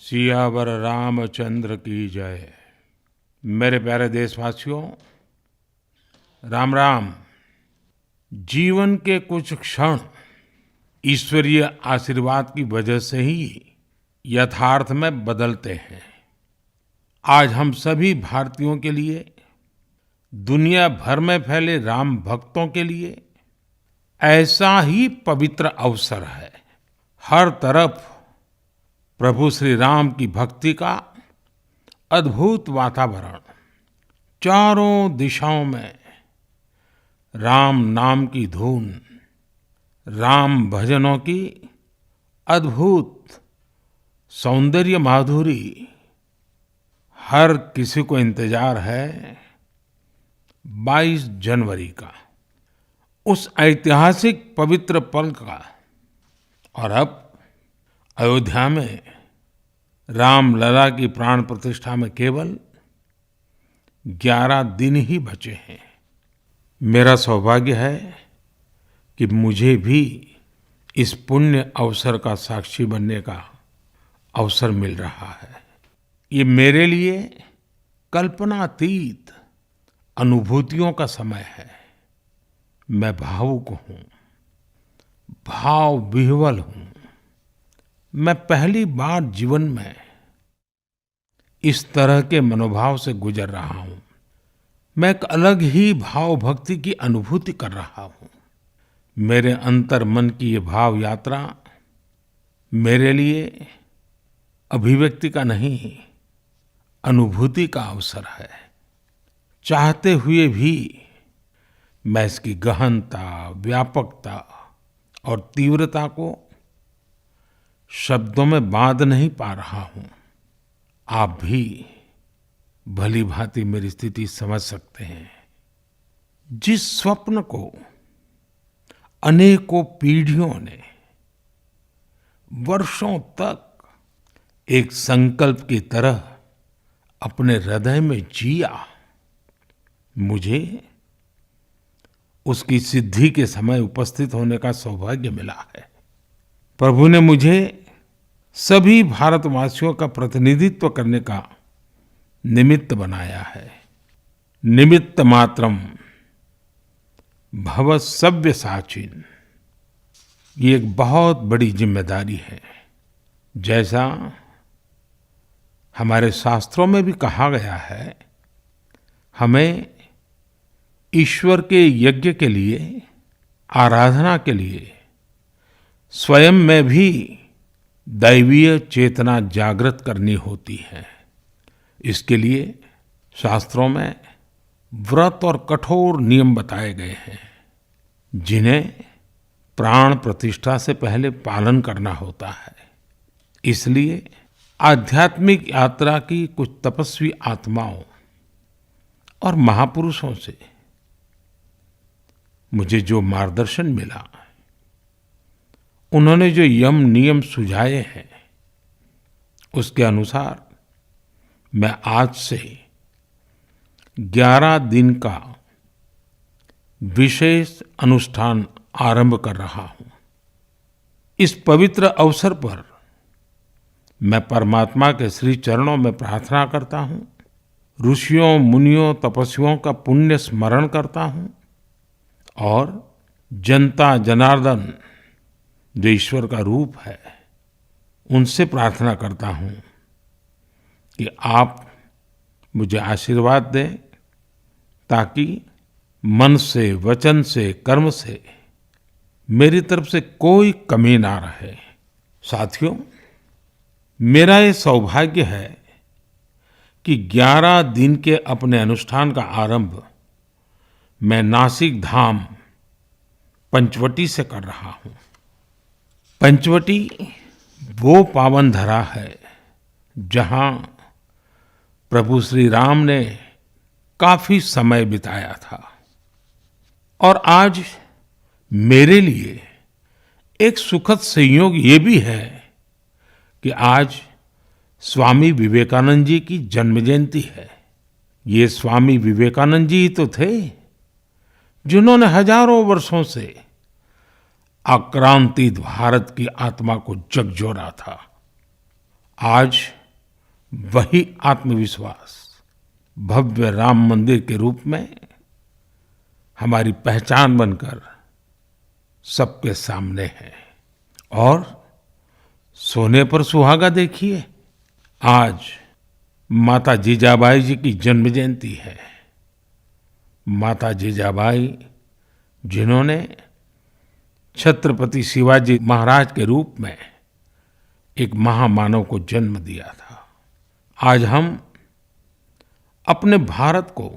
सियावर रामचंद्र की जय। मेरे प्यारे देशवासियों, राम राम। जीवन के कुछ क्षण ईश्वरीय आशीर्वाद की वजह से ही यथार्थ में बदलते हैं। आज हम सभी भारतीयों के लिए, दुनिया भर में फैले राम भक्तों के लिए ऐसा ही पवित्र अवसर है। हर तरफ प्रभु श्री राम की भक्ति का अद्भुत वातावरण, चारों दिशाओं में राम नाम की धुन, राम भजनों की अद्भुत सौंदर्य माधुरी। हर किसी को इंतजार है 22 जनवरी का, उस ऐतिहासिक पवित्र पल का। और अब अयोध्या में रामलला की प्राण प्रतिष्ठा में केवल 11 दिन ही बचे हैं। मेरा सौभाग्य है कि मुझे भी इस पुण्य अवसर का साक्षी बनने का अवसर मिल रहा है। ये मेरे लिए कल्पनातीत अनुभूतियों का समय है। मैं भावुक हूँ, भाव विह्वल हूँ। मैं पहली बार जीवन में इस तरह के मनोभाव से गुजर रहा हूँ। मैं एक अलग ही भाव भक्ति की अनुभूति कर रहा हूँ। मेरे अंतर मन की ये भाव यात्रा मेरे लिए अभिव्यक्ति का नहीं, अनुभूति का अवसर है। चाहते हुए भी मैं इसकी गहनता, व्यापकता और तीव्रता को शब्दों में बांध नहीं पा रहा हूं। आप भी भली भांति मेरी स्थिति समझ सकते हैं। जिस स्वप्न को अनेकों पीढ़ियों ने वर्षों तक एक संकल्प की तरह अपने हृदय में जिया, मुझे उसकी सिद्धि के समय उपस्थित होने का सौभाग्य मिला है। प्रभु ने मुझे सभी भारतवासियों का प्रतिनिधित्व करने का निमित्त बनाया है। निमित्त मात्रम भव सव्यसाचिन। ये एक बहुत बड़ी जिम्मेदारी है। जैसा हमारे शास्त्रों में भी कहा गया है, हमें ईश्वर के यज्ञ के लिए, आराधना के लिए स्वयं में भी दैवीय चेतना जागृत करनी होती है। इसके लिए शास्त्रों में व्रत और कठोर नियम बताए गए हैं, जिन्हें प्राण प्रतिष्ठा से पहले पालन करना होता है। इसलिए आध्यात्मिक यात्रा की कुछ तपस्वी आत्माओं और महापुरुषों से मुझे जो मार्गदर्शन मिला, उन्होंने जो यम नियम सुझाए हैं, उसके अनुसार मैं आज से 11 दिन का विशेष अनुष्ठान आरंभ कर रहा हूँ। इस पवित्र अवसर पर मैं परमात्मा के श्री चरणों में प्रार्थना करता हूँ, ऋषियों, मुनियों, तपस्वियों का पुण्य स्मरण करता हूँ और जनता जनार्दन, जो ईश्वर का रूप है, उनसे प्रार्थना करता हूँ कि आप मुझे आशीर्वाद दें, ताकि मन से, वचन से, कर्म से मेरी तरफ से कोई कमी ना रहे। साथियों, मेरा ये सौभाग्य है कि 11 दिन के अपने अनुष्ठान का आरंभ मैं नासिक धाम पंचवटी से कर रहा हूँ। पंचवटी वो पावन धरा है जहाँ प्रभु श्री राम ने काफी समय बिताया था। और आज मेरे लिए एक सुखद संयोग ये भी है कि आज स्वामी विवेकानंद जी की जन्म जयंती है। ये स्वामी विवेकानंद जी ही तो थे जिन्होंने हजारों वर्षों से आक्रांतित भारत की आत्मा को झकझोरा था। आज वही आत्मविश्वास भव्य राम मंदिर के रूप में हमारी पहचान बनकर सबके सामने है। और सोने पर सुहागा देखिए, आज माता जीजाबाई जी की जन्म जयंती है। माता जीजाबाई जिन्होंने छत्रपति शिवाजी महाराज के रूप में एक महामानव को जन्म दिया था। आज हम अपने भारत को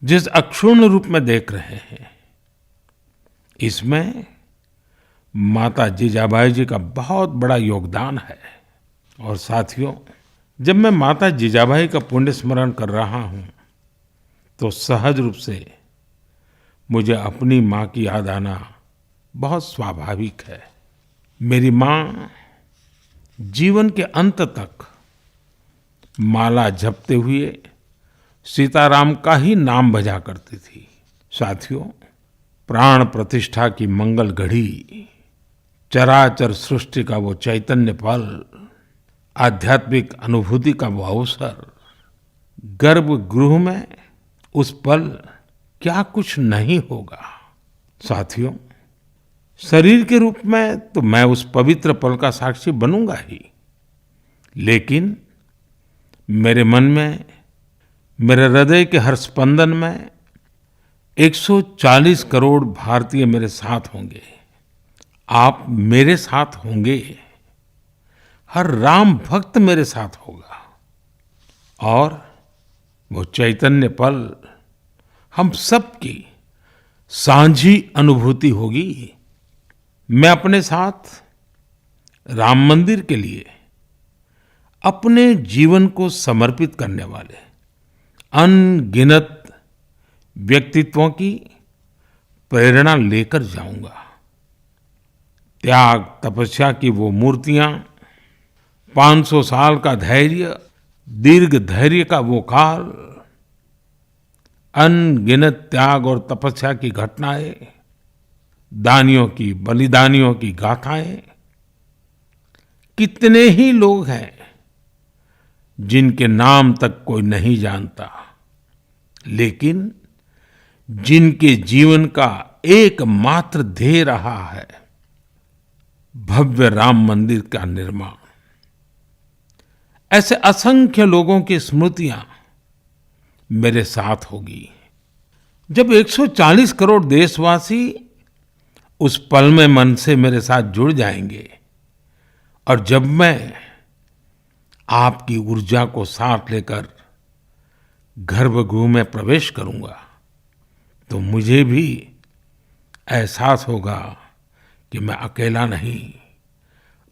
जिस अक्षुण्ण रूप में देख रहे हैं, इसमें माता जीजाबाई जी का बहुत बड़ा योगदान है। और साथियों, जब मैं माता जीजाबाई का पुण्य स्मरण कर रहा हूँ तो सहज रूप से मुझे अपनी माँ की याद आना बहुत स्वाभाविक है। मेरी माँ जीवन के अंत तक माला जपते हुए सीताराम का ही नाम भजा करती थी। साथियों, प्राण प्रतिष्ठा की मंगल घड़ी, चराचर सृष्टि का वो चैतन्य पल, आध्यात्मिक अनुभूति का वो अवसर, गर्भगृह में उस पल क्या कुछ नहीं होगा। साथियों, शरीर के रूप में तो मैं उस पवित्र पल का साक्षी बनूंगा ही, लेकिन मेरे मन में, मेरे हृदय के हर स्पंदन में 140 करोड़ भारतीय मेरे साथ होंगे। आप मेरे साथ होंगे, हर राम भक्त मेरे साथ होगा और वो चैतन्य पल हम सबकी साझी अनुभूति होगी। मैं अपने साथ राम मंदिर के लिए अपने जीवन को समर्पित करने वाले अनगिनत व्यक्तित्वों की प्रेरणा लेकर जाऊंगा। त्याग तपस्या की वो मूर्तियां, 500 साल का धैर्य, दीर्घ धैर्य का वो काल, अनगिनत त्याग और तपस्या की घटनाएं, दानियों की, बलिदानियों की गाथाएं, कितने ही लोग हैं जिनके नाम तक कोई नहीं जानता, लेकिन जिनके जीवन का एकमात्र ध्येय रहा है भव्य राम मंदिर का निर्माण। ऐसे असंख्य लोगों की स्मृतियां मेरे साथ होगी। जब 140 करोड़ देशवासी उस पल में मन से मेरे साथ जुड़ जाएंगे और जब मैं आपकी ऊर्जा को साथ लेकर गर्भगृह में प्रवेश करूंगा तो मुझे भी एहसास होगा कि मैं अकेला नहीं,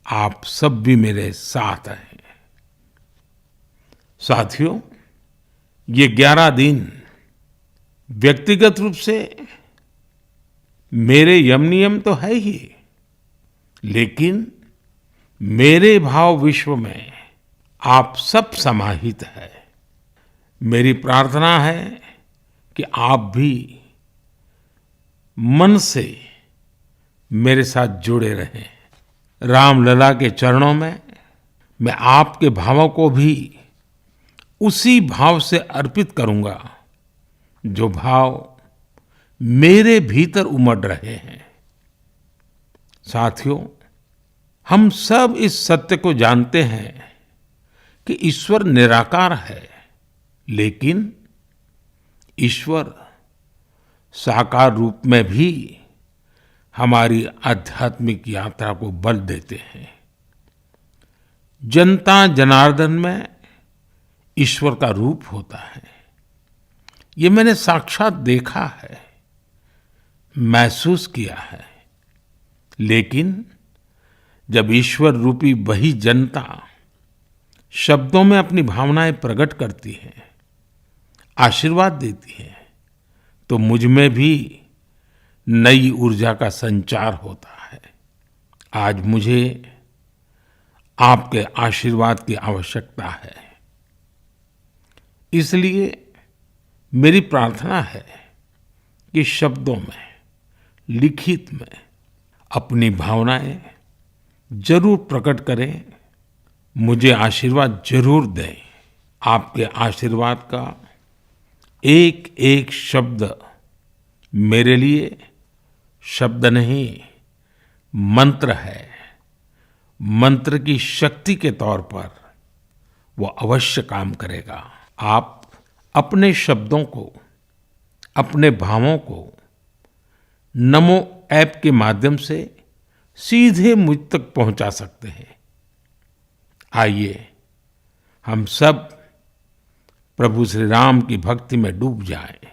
आप सब भी मेरे साथ हैं। साथियों, ये 11 दिन व्यक्तिगत रूप से मेरे यम नियम तो है ही, लेकिन मेरे भाव विश्व में आप सब समाहित है। मेरी प्रार्थना है कि आप भी मन से मेरे साथ जुड़े रहें। रामलला के चरणों में मैं आपके भावों को भी उसी भाव से अर्पित करूंगा जो भाव मेरे भीतर उमड़ रहे हैं। साथियों, हम सब इस सत्य को जानते हैं कि ईश्वर निराकार है, लेकिन ईश्वर साकार रूप में भी हमारी आध्यात्मिक यात्रा को बल देते हैं। जनता जनार्दन में ईश्वर का रूप होता है, ये मैंने साक्षात देखा है, महसूस किया है। लेकिन जब ईश्वर रूपी वही जनता शब्दों में अपनी भावनाएं प्रकट करती है, आशीर्वाद देती है, तो मुझ में भी नई ऊर्जा का संचार होता है। आज मुझे आपके आशीर्वाद की आवश्यकता है, इसलिए मेरी प्रार्थना है कि शब्दों में, लिखित में अपनी भावनाएं जरूर प्रकट करें मुझे आशीर्वाद जरूर दें। आपके आशीर्वाद का एक एक शब्द मेरे लिए शब्द नहीं, मंत्र है। मंत्र की शक्ति के तौर पर वो अवश्य काम करेगा। आप अपने शब्दों को, अपने भावों को नमो ऐप के माध्यम से सीधे मुझ तक पहुंचा सकते हैं। आइए हम सब प्रभु श्री राम की भक्ति में डूब जाएं।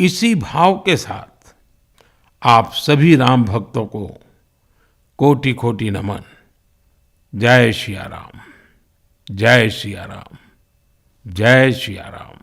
इसी भाव के साथ आप सभी राम भक्तों को कोटि कोटि नमन। जय सिया राम, जय सिया राम, जय सिया राम।